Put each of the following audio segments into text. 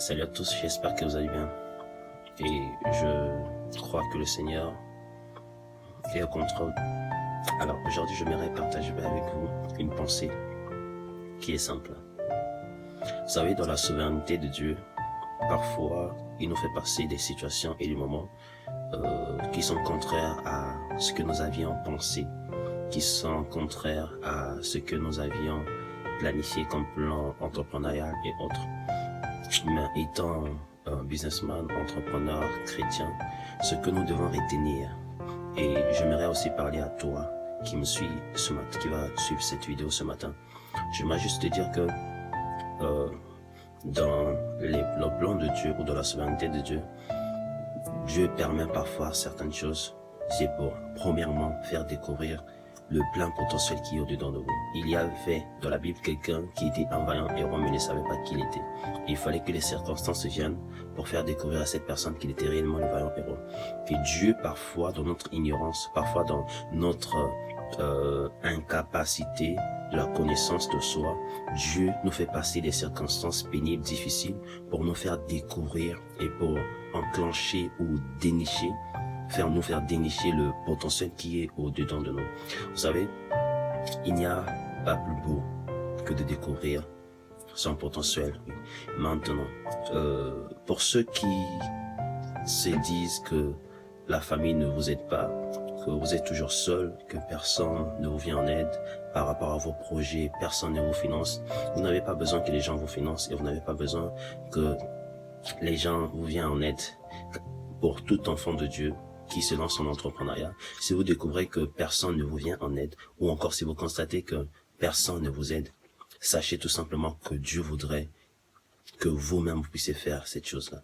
Salut à tous, j'espère que vous allez bien. Et je crois que le Seigneur est au contrôle. Alors aujourd'hui, j'aimerais partager avec vous une pensée qui est simple. Vous savez, dans la souveraineté de Dieu, parfois, il nous fait passer des situations et des moments qui sont contraires à ce que nous avions pensé, qui sont contraires à ce que nous avions planifié comme plan entrepreneurial et autres. Mais étant un businessman, entrepreneur, chrétien, ce que nous devons retenir, et j'aimerais aussi parler à toi qui me suit ce matin, qui va suivre cette vidéo ce matin, j'aimerais juste te dire que dans le plan de Dieu ou dans la souveraineté de Dieu, Dieu permet parfois certaines choses. C'est pour, premièrement, faire découvrir le plein potentiel qui est au-dedans de vous. Il y avait dans la Bible quelqu'un qui était un vaillant héros, mais ne savait pas qui il était. Et il fallait que les circonstances viennent pour faire découvrir à cette personne qu'il était réellement le vaillant héros. Et Dieu, parfois, dans notre ignorance, parfois dans notre incapacité de la connaissance de soi, Dieu nous fait passer des circonstances pénibles, difficiles, pour nous faire découvrir et pour enclencher ou dénicher, nous faire dénicher le potentiel qui est au-dedans de nous. Vous savez, il n'y a pas plus beau que de découvrir son potentiel. Maintenant, pour ceux qui se disent que la famille ne vous aide pas, que vous êtes toujours seul, que personne ne vous vient en aide par rapport à vos projets, personne ne vous finance, vous n'avez pas besoin que les gens vous financent et vous n'avez pas besoin que les gens vous viennent en aide. Pour tout enfant de Dieu qui se lance en entrepreneuriat, si vous découvrez que personne ne vous vient en aide, ou encore si vous constatez que personne ne vous aide, sachez tout simplement que Dieu voudrait que vous-même vous puissiez faire cette chose-là.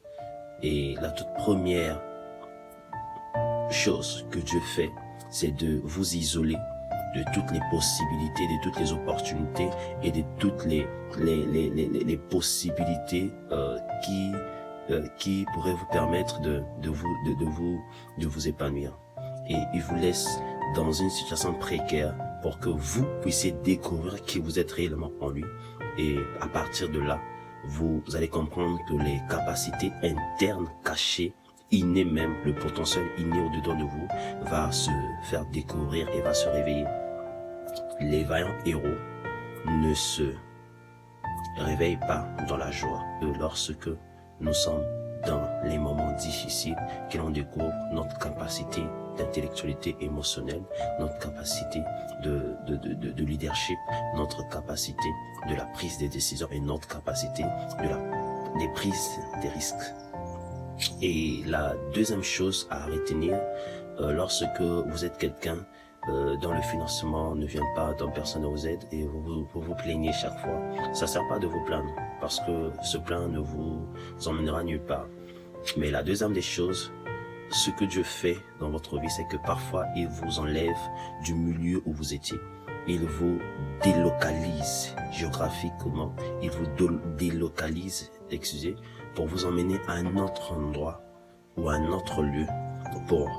Et la toute première chose que Dieu fait, c'est de vous isoler de toutes les possibilités, de toutes les opportunités et de toutes les possibilités qui pourraient vous permettre de vous épanouir. Et il vous laisse dans une situation précaire pour que vous puissiez découvrir qui vous êtes réellement en lui. Et à partir de là, vous allez comprendre que les capacités internes cachées, innées même, le potentiel inné au-dedans de vous, va se faire découvrir et va se réveiller. Les vaillants héros ne se réveillent pas dans la joie lorsque nous sommes dans les moments difficiles que l'on découvre notre capacité d'intellectualité émotionnelle, notre capacité de leadership, notre capacité de la prise des décisions et notre capacité des prises des risques. Et la deuxième chose à retenir, lorsque vous êtes quelqu'un dont le financement ne vient pas, dont personne ne vous aide et vous plaignez chaque fois, ça sert pas de vous plaindre parce que ce plaint ne vous emmènera nulle part. Mais la deuxième des choses, ce que Dieu fait dans votre vie, c'est que parfois il vous enlève du milieu où vous étiez. Il vous délocalise géographiquement, il vous délocalise, pour vous emmener à un autre endroit ou à un autre lieu pour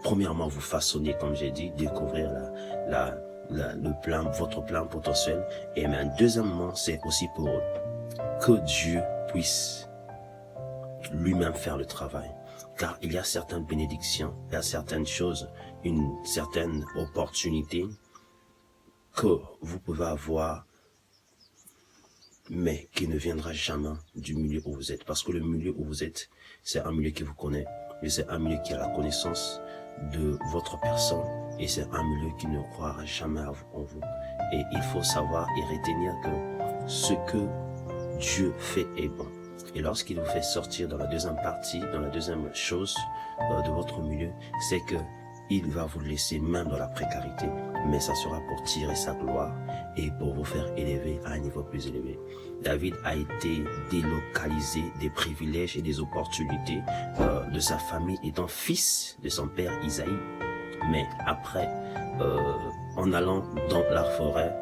premièrement vous façonner, comme j'ai dit, découvrir votre plein potentiel. Et mais deuxièmement, c'est aussi pour que Dieu puisse lui-même faire le travail. Car il y a certaines bénédictions, il y a certaines choses, une certaine opportunité que vous pouvez avoir, mais qui ne viendra jamais du milieu où vous êtes. Parce que le milieu où vous êtes, c'est un milieu qui vous connaît, et c'est un milieu qui a la connaissance de votre personne, et c'est un milieu qui ne croira jamais en vous. Et il faut savoir et retenir que ce que Dieu fait est bon. Et lorsqu'il vous fait sortir dans la deuxième partie, dans la deuxième chose de votre milieu, c'est que il va vous laisser même dans la précarité, mais ça sera pour tirer sa gloire et pour vous faire élever à un niveau plus élevé. David a été délocalisé des privilèges et des opportunités de sa famille étant fils de son père Isaïe. Mais après, en allant dans la forêt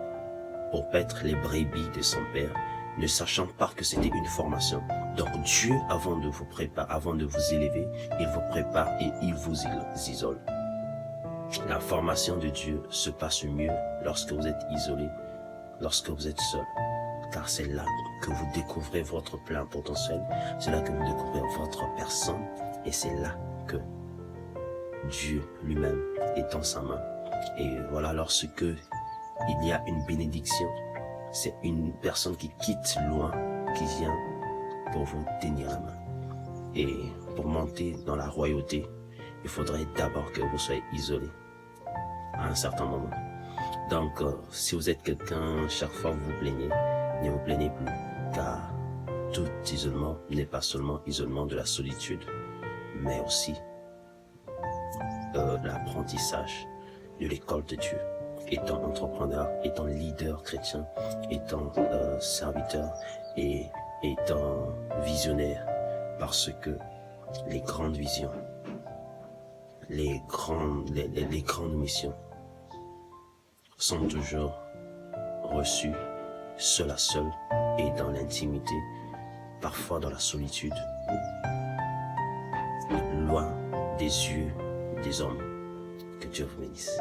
pour paître les brebis de son père, ne sachant pas que c'était une formation. Donc Dieu, avant de vous préparer, avant de vous élever, il vous prépare et il vous isole. La formation de Dieu se passe mieux lorsque vous êtes isolé, lorsque vous êtes seul. car c'est là que vous découvrez votre plein potentiel, c'est là que vous découvrez votre personne, et c'est là que Dieu lui-même est en sa main. Et voilà, lorsque il y a une bénédiction, c'est une personne qui quitte loin, qui vient pour vous tenir la main. Et pour monter dans la royauté, il faudrait d'abord que vous soyez isolé à un certain moment. Donc, si vous êtes quelqu'un, chaque fois que vous vous plaignez, ne vous plaignez plus, car tout isolement n'est pas seulement isolement de la solitude, mais aussi l'apprentissage de l'école de Dieu. Étant entrepreneur, étant leader chrétien, étant serviteur et étant visionnaire, parce que les grandes visions, les grandes missions sont toujours reçues seul à seul et dans l'intimité, parfois dans la solitude, loin des yeux des hommes. Que Dieu vous bénisse.